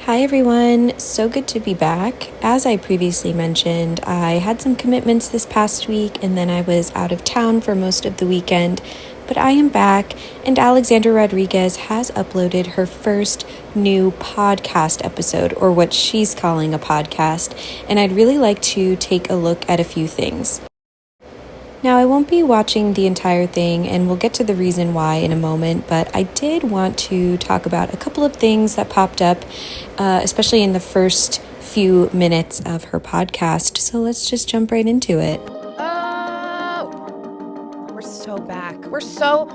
Hi everyone, so good to be back. As I previously mentioned, I had some commitments this past week and then I was out of town for most of the weekend, but I am back and Alexandra Rodriguez has uploaded her first new podcast episode, or what she's calling a podcast, and I'd really like to take a look at a few things. Now, I won't be watching the entire thing, and we'll get to the reason why in a moment, but I did want to talk about a couple of things that popped up, especially in the first few minutes of her podcast. So let's just jump right into it. Oh, we're so back. We're so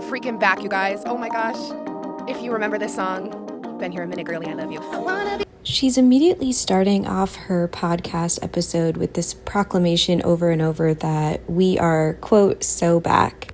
freaking back, you guys. Oh my gosh. If you remember this song, you've been here a minute, girlie, I love you. She's immediately starting off her podcast episode with this proclamation over and over that we are, quote, so back.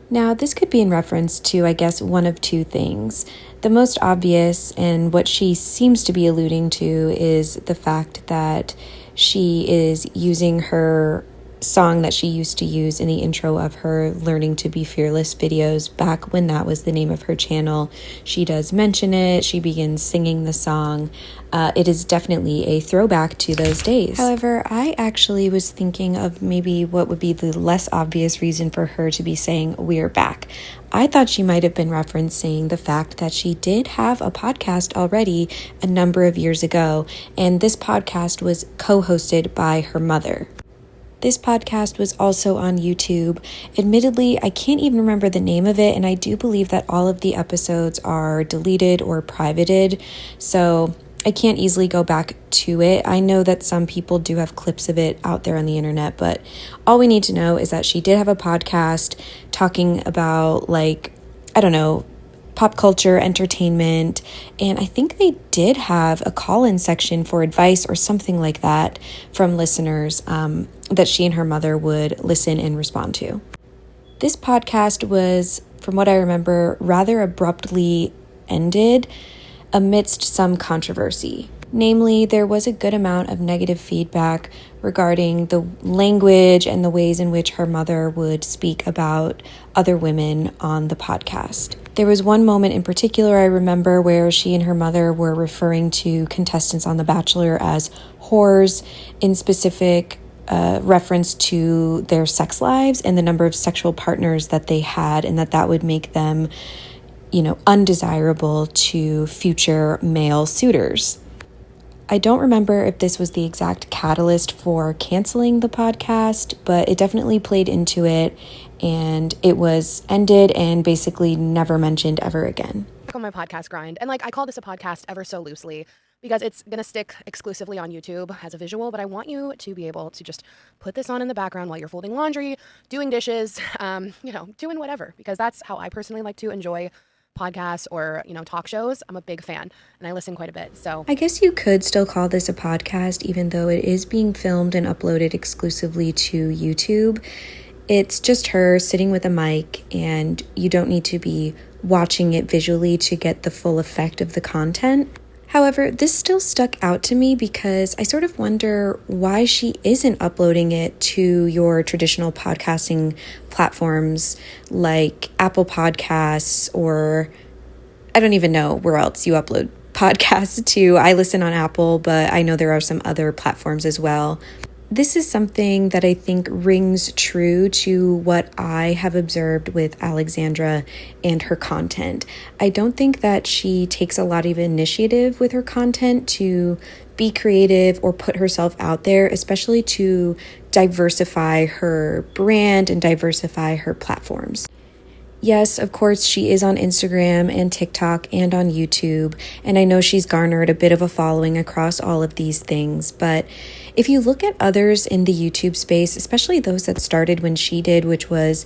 Now, this could be in reference to, I guess, one of two things. The most obvious, and what she seems to be alluding to, is the fact that she is using her song that she used to use in the intro of her Learning to Be Fearless videos back when that was the name of her channel. She does mention it. She begins singing the song. It is definitely a throwback to those days. However, I actually was thinking of maybe what would be the less obvious reason for her to be saying we're back. I thought she might have been referencing the fact that she did have a podcast already a number of years ago, and this podcast was co-hosted by her mother. This podcast was also on YouTube. Admittedly, I can't even remember the name of it, and I do believe that all of the episodes are deleted or privated, so I can't easily go back to it. I know that some people do have clips of it out there on the internet, but all we need to know is that she did have a podcast talking about, pop culture, entertainment, and I think they did have a call-in section for advice or something like that from listeners that she and her mother would listen and respond to. This podcast was, from what I remember, rather abruptly ended amidst some controversy. Namely, there was a good amount of negative feedback regarding the language and the ways in which her mother would speak about other women on the podcast. There was one moment in particular I remember where she and her mother were referring to contestants on The Bachelor as whores in specific reference to their sex lives and the number of sexual partners that they had, and that would make them, undesirable to future male suitors. I don't remember if this was the exact catalyst for canceling the podcast, but it definitely played into it, and it was ended and basically never mentioned ever again. On my podcast grind, and I call this a podcast ever so loosely because it's going to stick exclusively on YouTube as a visual, but I want you to be able to just put this on in the background while you're folding laundry, doing dishes, doing whatever, because that's how I personally like to enjoy podcasts or, talk shows. I'm a big fan and I listen quite a bit. So I guess you could still call this a podcast, even though it is being filmed and uploaded exclusively to YouTube. It's just her sitting with a mic, and you don't need to be watching it visually to get the full effect of the content. However, this still stuck out to me because I sort of wonder why she isn't uploading it to your traditional podcasting platforms like Apple Podcasts, or I don't even know where else you upload podcasts to. I listen on Apple, but I know there are some other platforms as well. This is something that I think rings true to what I have observed with Alexandra and her content. I don't think that she takes a lot of initiative with her content to be creative or put herself out there, especially to diversify her brand and diversify her platforms. Yes, of course, she is on Instagram and TikTok and on YouTube, and I know she's garnered a bit of a following across all of these things, but if you look at others in the YouTube space, especially those that started when she did, which was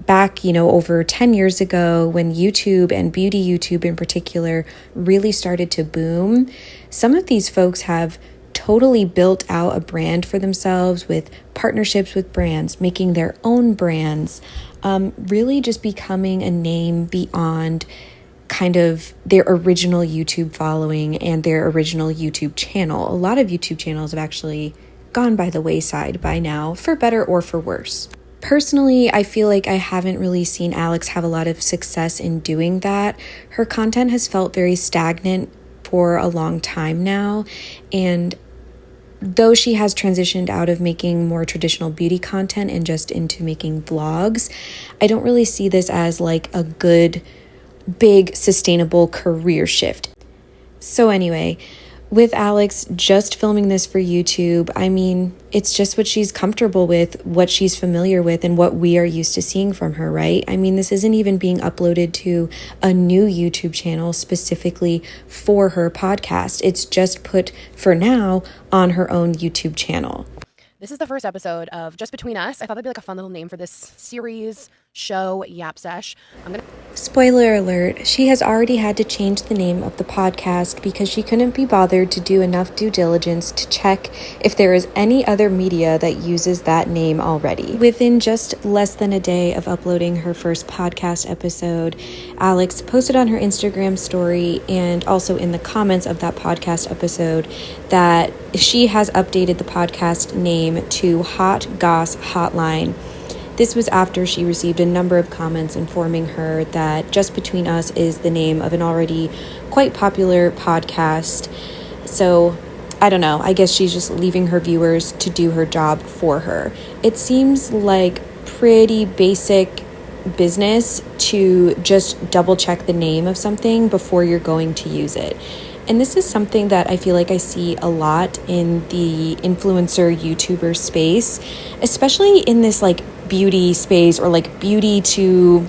back, over 10 years ago when YouTube and beauty YouTube in particular really started to boom, some of these folks have totally built out a brand for themselves with partnerships with brands, making their own brands, really just becoming a name beyond kind of their original YouTube following and their original YouTube channel. A lot of YouTube channels have actually gone by the wayside by now, for better or for worse. Personally, I feel like I haven't really seen Alex have a lot of success in doing that. Her content has felt very stagnant for a long time now, and though she has transitioned out of making more traditional beauty content and just into making vlogs, I don't really see this as like a good, big, sustainable career shift. So anyway, with Alex just filming this for YouTube, I mean, it's just what she's comfortable with, what she's familiar with, and what we are used to seeing from her, right? I mean, this isn't even being uploaded to a new YouTube channel specifically for her podcast. It's just put, for now, on her own YouTube channel. This is the first episode of Just Between Us. I thought that'd be like a fun little name for this series, show, Yap Sesh. Spoiler alert, she has already had to change the name of the podcast because she couldn't be bothered to do enough due diligence to check if there is any other media that uses that name already. Within just less than a day of uploading her first podcast episode, Alex posted on her Instagram story and also in the comments of that podcast episode that she has updated the podcast name to Hot Goss Hotline. This was after she received a number of comments informing her that Just Between Us is the name of an already quite popular podcast. So, I don't know, I guess she's just leaving her viewers to do her job for her. It seems like pretty basic business to just double check the name of something before you're going to use it. And this is something that I feel like I see a lot in the influencer YouTuber space, especially in this like beauty space or like beauty to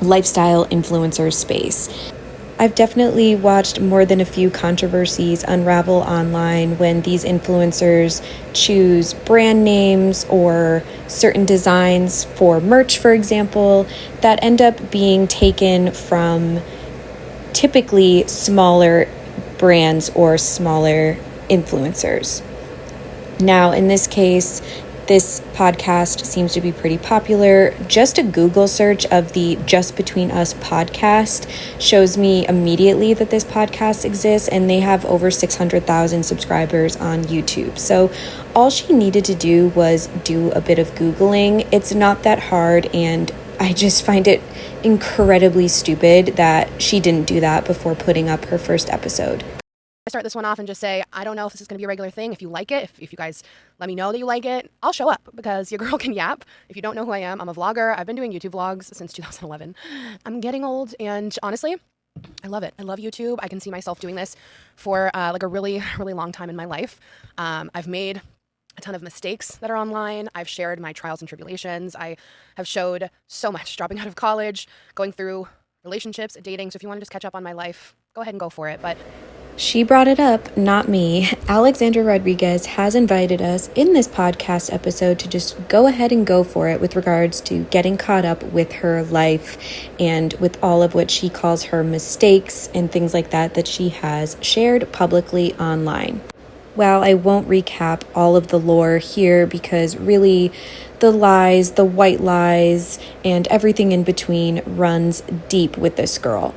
lifestyle influencer space. I've definitely watched more than a few controversies unravel online when these influencers choose brand names or certain designs for merch, for example, that end up being taken from typically smaller brands or smaller influencers. Now, in this case, this podcast seems to be pretty popular. Just a Google search of the Just Between Us podcast shows me immediately that this podcast exists, and they have over 600,000 subscribers on YouTube. So all she needed to do was do a bit of Googling. It's not that hard, and I just find it incredibly stupid that she didn't do that before putting up her first episode. I start this one off and just say, I don't know if this is going to be a regular thing. If you like it, if you guys let me know that you like it, I'll show up because your girl can yap. If you don't know who I am, I'm a vlogger. I've been doing YouTube vlogs since 2011. I'm getting old, and honestly, I love it. I love YouTube. I can see myself doing this for like a really, really long time in my life. I've made a ton of mistakes that are online. I've shared my trials and tribulations. I have showed so much dropping out of college, going through relationships, dating. So if you want to just catch up on my life, go ahead and go for it. But she brought it up, not me. Alexandra Rodriguez has invited us in this podcast episode to just go ahead and go for it with regards to getting caught up with her life and with all of what she calls her mistakes and things like that she has shared publicly online. While I won't recap all of the lore here because really the lies, the white lies, and everything in between runs deep with this girl.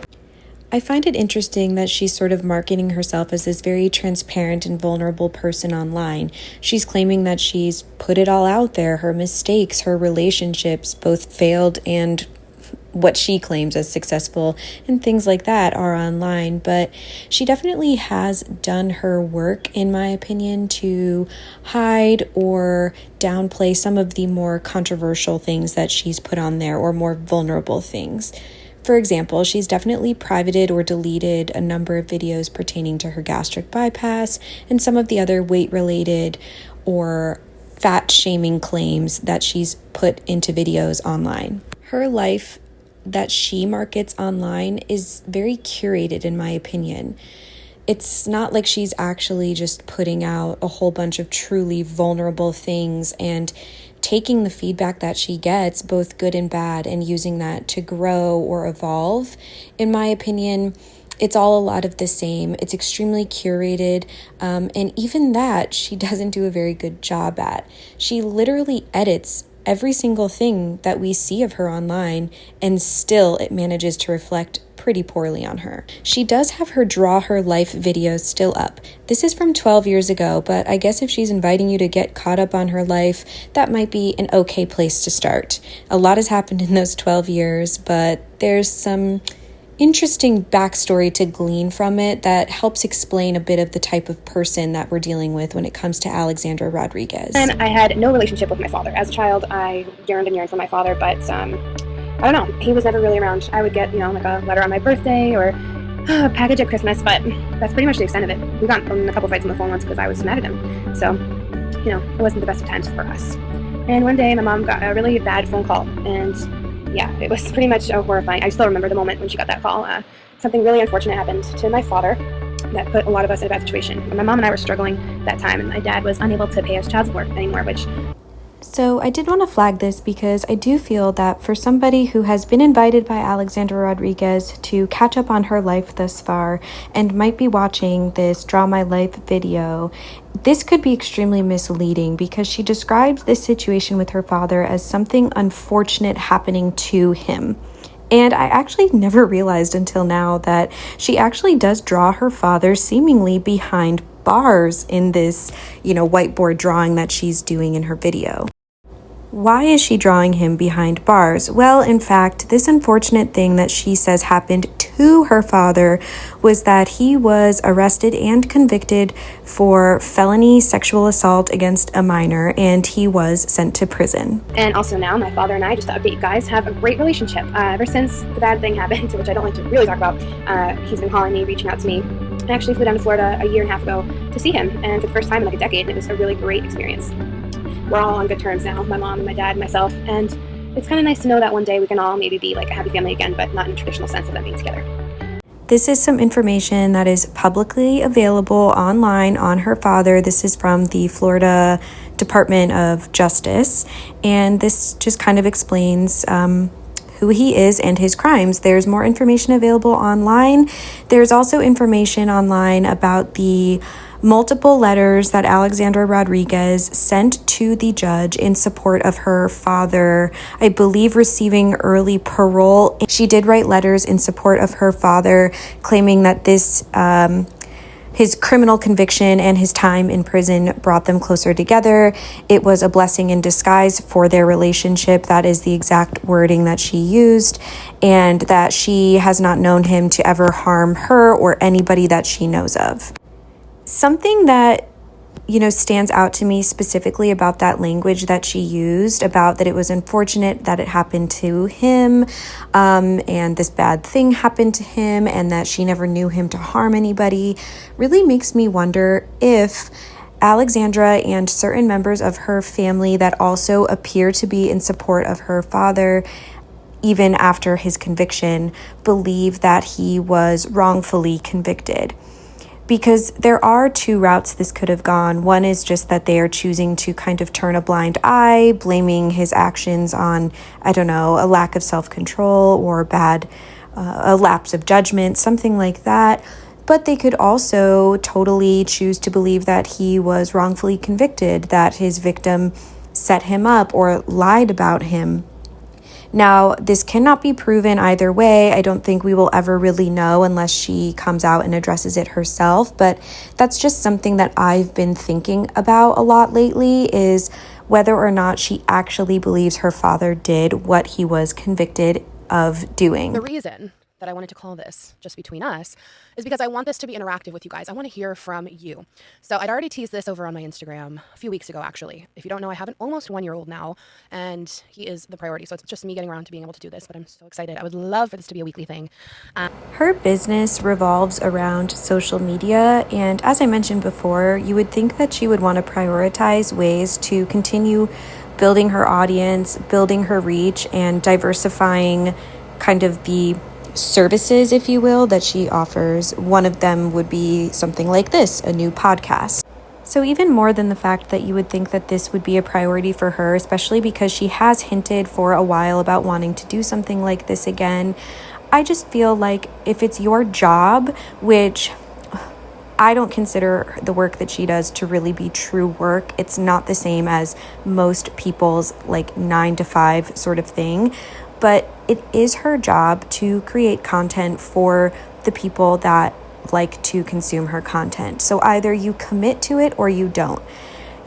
I find it interesting that she's sort of marketing herself as this very transparent and vulnerable person online. She's claiming that she's put it all out there, her mistakes, her relationships, both failed and what she claims as successful and things like that are online. But she definitely has done her work, in my opinion, to hide or downplay some of the more controversial things that she's put on there or more vulnerable things. For example, she's definitely privated or deleted a number of videos pertaining to her gastric bypass and some of the other weight-related or fat-shaming claims that she's put into videos online. Her life that she markets online is very curated, in my opinion. It's not like she's actually just putting out a whole bunch of truly vulnerable things and taking the feedback that she gets, both good and bad, and using that to grow or evolve. In my opinion, it's all a lot of the same. It's extremely curated, and even that she doesn't do a very good job at. She literally edits every single thing that we see of her online, and still it manages to reflect pretty poorly on her. She does have her Draw Her Life videos still up. This is from 12 years ago, but I guess if she's inviting you to get caught up on her life, that might be an okay place to start. A lot has happened in those 12 years, but there's some interesting backstory to glean from it that helps explain a bit of the type of person that we're dealing with when it comes to Alexandra Rodriguez. And I had no relationship with my father. As a child, I yearned and yearned for my father, but I don't know. He was never really around. I would get, like a letter on my birthday or a package at Christmas, but that's pretty much the extent of it. We got in a couple fights on the phone once because I was mad at him. So, it wasn't the best of times for us. And one day my mom got a really bad phone call, and yeah, it was pretty much horrifying. I still remember the moment when she got that call. Something really unfortunate happened to my father that put a lot of us in a bad situation. My mom and I were struggling that time, and my dad was unable to pay us child support anymore, which... So I did want to flag this because I do feel that for somebody who has been invited by Alexandra Rodriguez to catch up on her life thus far and might be watching this Draw My Life video, this could be extremely misleading because she describes this situation with her father as something unfortunate happening to him. And I actually never realized until now that she actually does draw her father seemingly behind bars in this, whiteboard drawing that she's doing in her video. Why is she drawing him behind bars? Well, in fact, this unfortunate thing that she says happened to her father was that he was arrested and convicted for felony sexual assault against a minor, and he was sent to prison. And also now, my father and I, just to update you guys, have a great relationship. Ever since the bad thing happened, which I don't like to really talk about, he's been calling me, reaching out to me. I actually flew down to Florida a year and a half ago to see him, and for the first time in like a decade, and it was a really great experience. We're all on good terms now, my mom and my dad and myself, and it's kind of nice to know that one day we can all maybe be like a happy family again, but not in the traditional sense of them being together. This is some information that is publicly available online on her father. This is from the Florida Department of Justice, and this just kind of explains who he is and his crimes. There's more information available online. There's also information online about the multiple letters that Alexandra Rodriguez sent to the judge in support of her father, I believe, receiving early parole. She did write letters in support of her father, claiming that his criminal conviction and his time in prison brought them closer together. It was a blessing in disguise for their relationship. That is the exact wording that she used, and that she has not known him to ever harm her or anybody that she knows of. Something that, stands out to me specifically about that language that she used, about that it was unfortunate that it happened to him, and this bad thing happened to him, and that she never knew him to harm anybody, really makes me wonder if Alexandra and certain members of her family that also appear to be in support of her father, even after his conviction, believe that he was wrongfully convicted. Because there are two routes this could have gone. One is just that they are choosing to kind of turn a blind eye, blaming his actions on, a lack of self-control or a lapse of judgment, something like that. But they could also totally choose to believe that he was wrongfully convicted, that his victim set him up or lied about him. Now, this cannot be proven either way. I don't think we will ever really know unless she comes out and addresses it herself. But that's just something that I've been thinking about a lot lately, is whether or not she actually believes her father did what he was convicted of doing. The reason that I wanted to call this Just Between Us is because I want this to be interactive with you guys. I want to hear from you. So I'd already teased this over on my Instagram a few weeks ago, actually. If you don't know, I have an almost 1-year-old now, and he is the priority. So it's just me getting around to being able to do this, but I'm so excited. I would love for this to be a weekly thing. Her business revolves around social media, and as I mentioned before, you would think that she would want to prioritize ways to continue building her audience, building her reach, and diversifying kind of the services, if you will, that she offers. One of them would be something like this, a new podcast. So even more than the fact that you would think that this would be a priority for her, especially because she has hinted for a while about wanting to do something like this again, I just feel like if it's your job, which I don't consider the work that she does to really be true work. It's not the same as most people's 9 to 5 sort of thing. But it is her job to create content for the people that like to consume her content. So either you commit to it or you don't.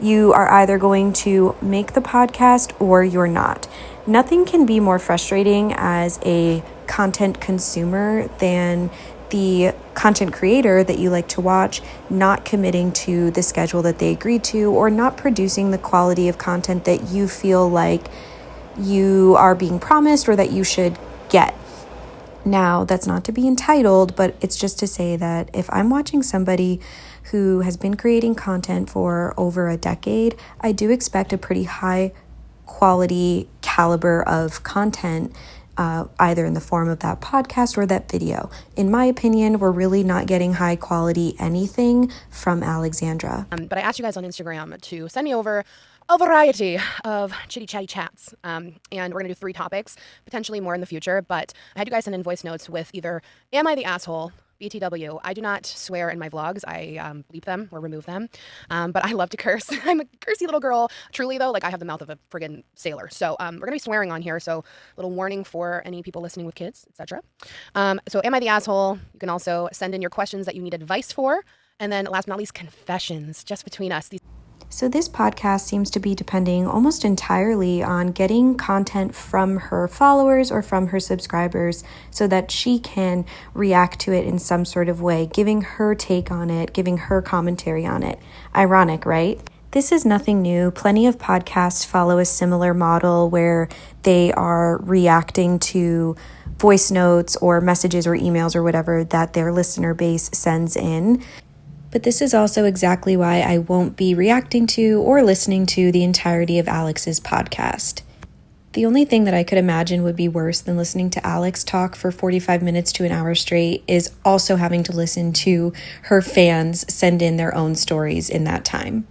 You are either going to make the podcast or you're not. Nothing can be more frustrating as a content consumer than the content creator that you like to watch not committing to the schedule that they agreed to, or not producing the quality of content that you feel like you are being promised or that you should get. Now, that's not to be entitled, but it's just to say that if I'm watching somebody who has been creating content for over a decade, I do expect a pretty high quality caliber of content, either in the form of that podcast or that video. In my opinion, we're really not getting high quality anything from Alexandra. But I asked you guys on Instagram to send me over a variety of chitty chatty chats. And we're going to do 3 topics, potentially more in the future. But I had you guys send in voice notes with either, am I the asshole? BTW. I do not swear in my vlogs. I bleep them or remove them. But I love to curse. I'm a cursey little girl. Truly, though, like I have the mouth of a friggin' sailor. So we're going to be swearing on here. So little warning for any people listening with kids, etc. So am I the asshole? You can also send in your questions that you need advice for. And then last but not least, confessions just between us. So this podcast seems to be depending almost entirely on getting content from her followers or from her subscribers so that she can react to it in some sort of way, giving her take on it, giving her commentary on it. Ironic, right? This is nothing new. Plenty of podcasts follow a similar model where they are reacting to voice notes or messages or emails or whatever that their listener base sends in. But this is also exactly why I won't be reacting to or listening to the entirety of Alex's podcast. The only thing that I could imagine would be worse than listening to Alex talk for 45 minutes to an hour straight is also having to listen to her fans send in their own stories in that time.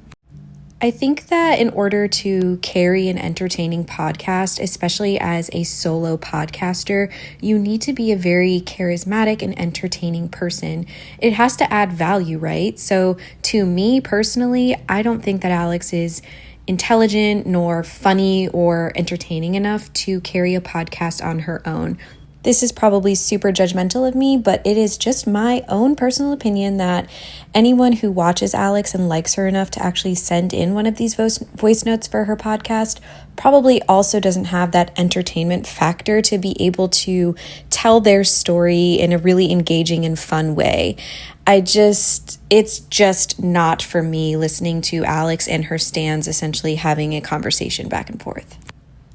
I think that in order to carry an entertaining podcast, especially as a solo podcaster, you need to be a very charismatic and entertaining person. It has to add value, right? So to me personally, I don't think that Alex is intelligent nor funny or entertaining enough to carry a podcast on her own. This is probably super judgmental of me, but it is just my own personal opinion that anyone who watches Alex and likes her enough to actually send in one of these voice notes for her podcast probably also doesn't have that entertainment factor to be able to tell their story in a really engaging and fun way. It's just not for me listening to Alex and her stans essentially having a conversation back and forth.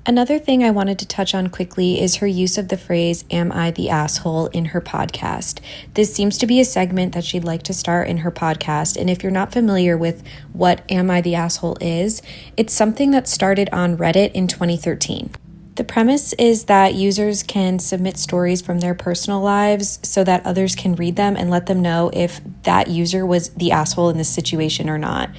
Another thing I wanted to touch on quickly is her use of the phrase, "Am I the asshole?" in her podcast. This seems to be a segment that she'd like to start in her podcast, and if you're not familiar with what "Am I the asshole?" is, it's something that started on Reddit in 2013. The premise is that users can submit stories from their personal lives so that others can read them and let them know if that user was the asshole in this situation or not.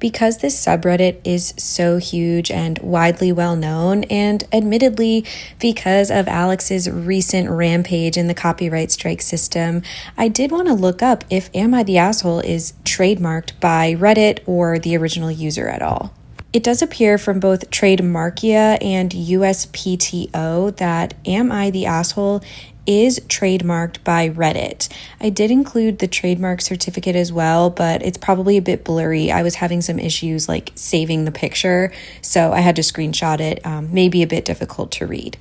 Because this subreddit is so huge and widely well known, and admittedly because of Alex's recent rampage in the copyright strike system, I did want to look up if "Am I the Asshole" is trademarked by Reddit or the original user at all. It does appear from both Trademarkia and USPTO that "Am I the Asshole" is trademarked by Reddit. I did include the trademark certificate as well, but it's probably a bit blurry. I was having some issues like saving the picture, so I had to screenshot it. Maybe a bit difficult to read.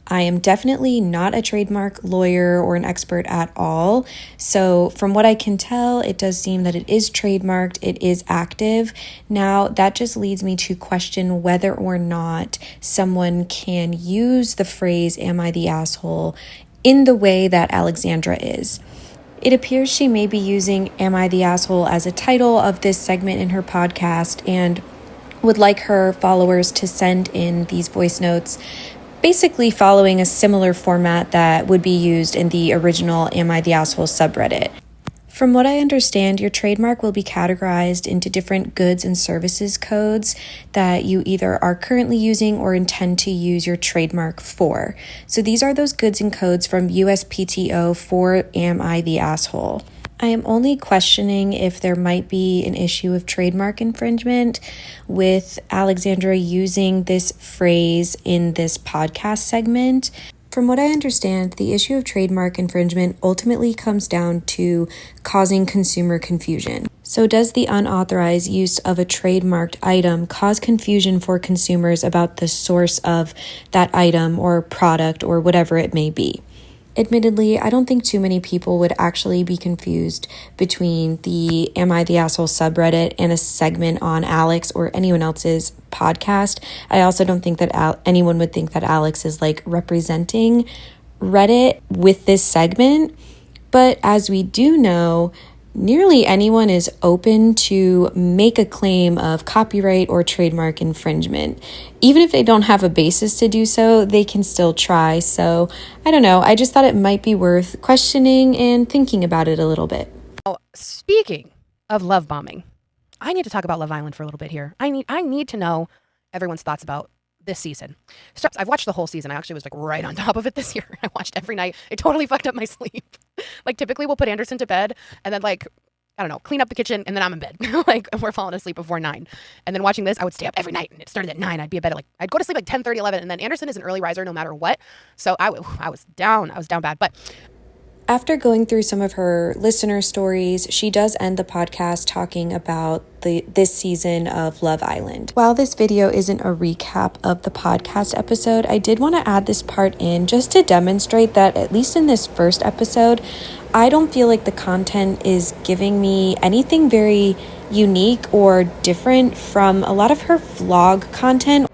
I am definitely not a trademark lawyer or an expert at all. So from what I can tell, it does seem that it is trademarked, it is active. Now, that just leads me to question whether or not someone can use the phrase, "Am I the asshole?" in the way that Alexandra is. It appears she may be using "Am I the Asshole?" as a title of this segment in her podcast and would like her followers to send in these voice notes, basically following a similar format that would be used in the original "Am I the Asshole?" subreddit. From what I understand, your trademark will be categorized into different goods and services codes that you either are currently using or intend to use your trademark for. So these are those goods and codes from USPTO for "Am I the Asshole?" I am only questioning if there might be an issue of trademark infringement with Alexandra using this phrase in this podcast segment. From what I understand, the issue of trademark infringement ultimately comes down to causing consumer confusion. So does the unauthorized use of a trademarked item cause confusion for consumers about the source of that item or product or whatever it may be? Admittedly, I don't think too many people would actually be confused between the Am I the Asshole subreddit and a segment on Alex or anyone else's podcast. I also don't think that anyone would think that Alex is like representing Reddit with this segment. But as we do know, nearly anyone is open to make a claim of copyright or trademark infringement. Even if they don't have a basis to do so, they can still try. So I don't know. I just thought it might be worth questioning and thinking about it a little bit. Oh, speaking of love bombing, I need to talk about Love Island for a little bit here. I need to know everyone's thoughts about this season. So I've watched the whole season. I actually was like right on top of it this year. I watched every night. It totally fucked up my sleep. Like typically we'll put Anderson to bed and then like, I don't know, clean up the kitchen and then I'm in bed. Like we're falling asleep before 9. And then watching this, I would stay up every night and it started at 9. I'd be in bed at like, I'd go to sleep like 10:30, 11. And then Anderson is an early riser no matter what. So I was down. I was down bad. But after going through some of her listener stories, she does end the podcast talking about this season of Love Island. While this video isn't a recap of the podcast episode, I did want to add this part in just to demonstrate that at least in this first episode, I don't feel like the content is giving me anything very unique or different from a lot of her vlog content.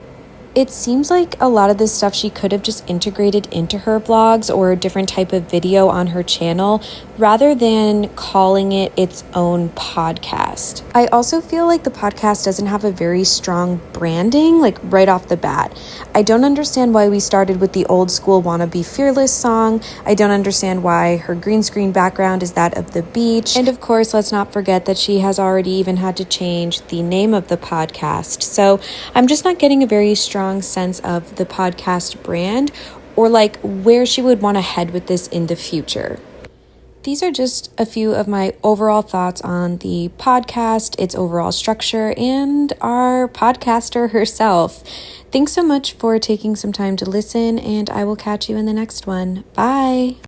It seems like a lot of this stuff she could have just integrated into her vlogs or a different type of video on her channel rather than calling it its own podcast. I also feel like the podcast doesn't have a very strong branding, like right off the bat. I don't understand why we started with the old school Wanna Be Fearless song. I don't understand why her green screen background is that of the beach. And of course, let's not forget that she has already even had to change the name of the podcast. So I'm just not getting a very strong sense of the podcast brand or like where she would want to head with this in the future. These are just a few of my overall thoughts on the podcast, its overall structure, and our podcaster herself. Thanks so much for taking some time to listen, and I will catch you in the next one. Bye.